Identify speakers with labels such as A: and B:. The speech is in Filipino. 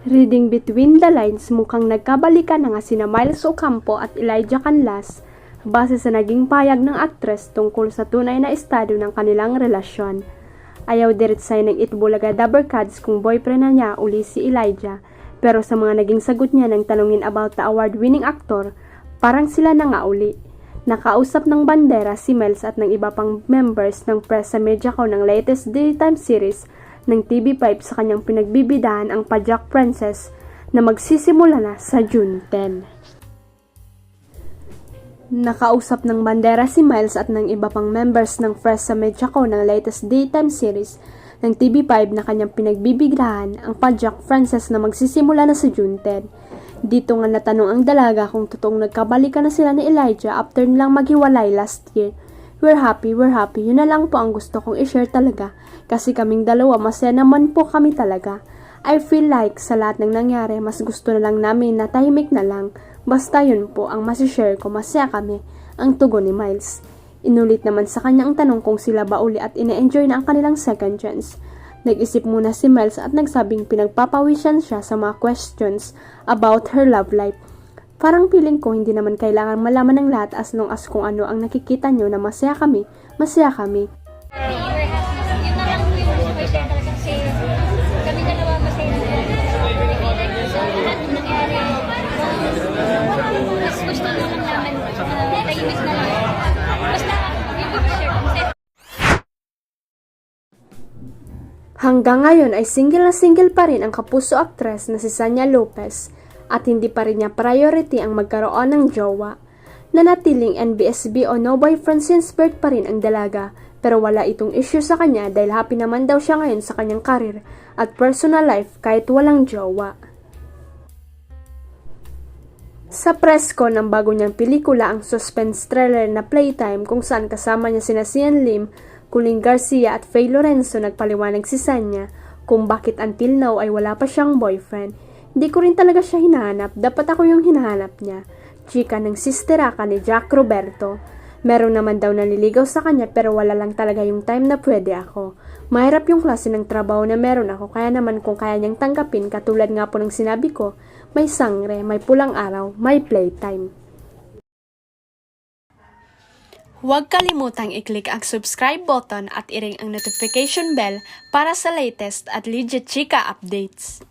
A: Reading between the lines, mukhang nagkabalikan na nga sina Miles Ocampo at Elijah Canlas base sa naging payag ng aktres tungkol sa tunay na estado ng kanilang relasyon. Ayaw diretsay ng Itbulaga Dabarkads kung boyfriend na niya uli si Elijah, pero sa mga naging sagot niya ng tanungin about the award-winning actor, parang sila na nga uli. Nakausap ng bandera si Miles at ng iba pang members ng press sa Mediaco ng latest daytime series ng TV5 sa kanyang pinagbibidahan ang Pajak Princess na magsisimula na sa June 10. Nakausap ng bandera si Miles at ng iba pang members ng press sa Mediaco ng latest daytime series ng TV5 na kanyang pinagbibidahan ang Pajak Princess na magsisimula na sa June 10. Dito nga natanong ang dalaga kung totoong nagkabalikan na sila ni Elijah after nilang maghiwalay last year. We're happy. Yun na lang po ang gusto kong i-share talaga. Kasi kaming dalawa, masaya naman po kami talaga. I feel like sa lahat ng nangyari, mas gusto na lang namin na tahimik na lang. Basta yun po ang masishare ko, masaya kami. Ang tugon ni Miles. Inulit naman sa kanya ang tanong kung sila ba uli at ine-enjoy na ang kanilang second chance. Nag-isip muna si Miles at nagsabing pinagpapawisan siya sa mga questions about her love life. Parang feeling ko hindi naman kailangan malaman ng lahat as long as kung ano ang nakikita nyo na masaya kami, masaya kami.
B: Yun na lang yung question talaga kasi kami dalawa masaya na sa lahat ng nangyari. Mas gusto na lang namin tahimik na lang. Basta yung share ko.
A: Hanggang ngayon ay single na single pa rin ang kapuso aktres na si Sanya Lopez at hindi pa rin niya priority ang magkaroon ng jowa. Nanatiling NBSB o no boyfriend since birth pa rin ang dalaga, pero wala itong issue sa kanya dahil happy naman daw siya ngayon sa kanyang karir at personal life kahit walang jowa. Sa press ko ng bago niyang pelikula ang suspense thriller na Playtime kung saan kasama niya sina Sian Lim, Kuling Garcia at Faye Lorenzo, nagpaliwanag si Sanya kung bakit until now ay wala pa siyang boyfriend. Hindi ko rin talaga siya hinahanap, dapat ako yung hinahanap niya. Chika ng sisteraka ni Jack Roberto. Meron naman daw naliligaw sa kanya pero wala lang talaga yung time na pwede ako. Mahirap yung klase ng trabaho na meron ako kaya naman kung kaya niyang tanggapin katulad nga po ng sinabi ko, may sangre, may pulang araw, may playtime. Huwag kalimutang i-click ang subscribe button at i-ring ang notification bell para sa latest at legit chika updates.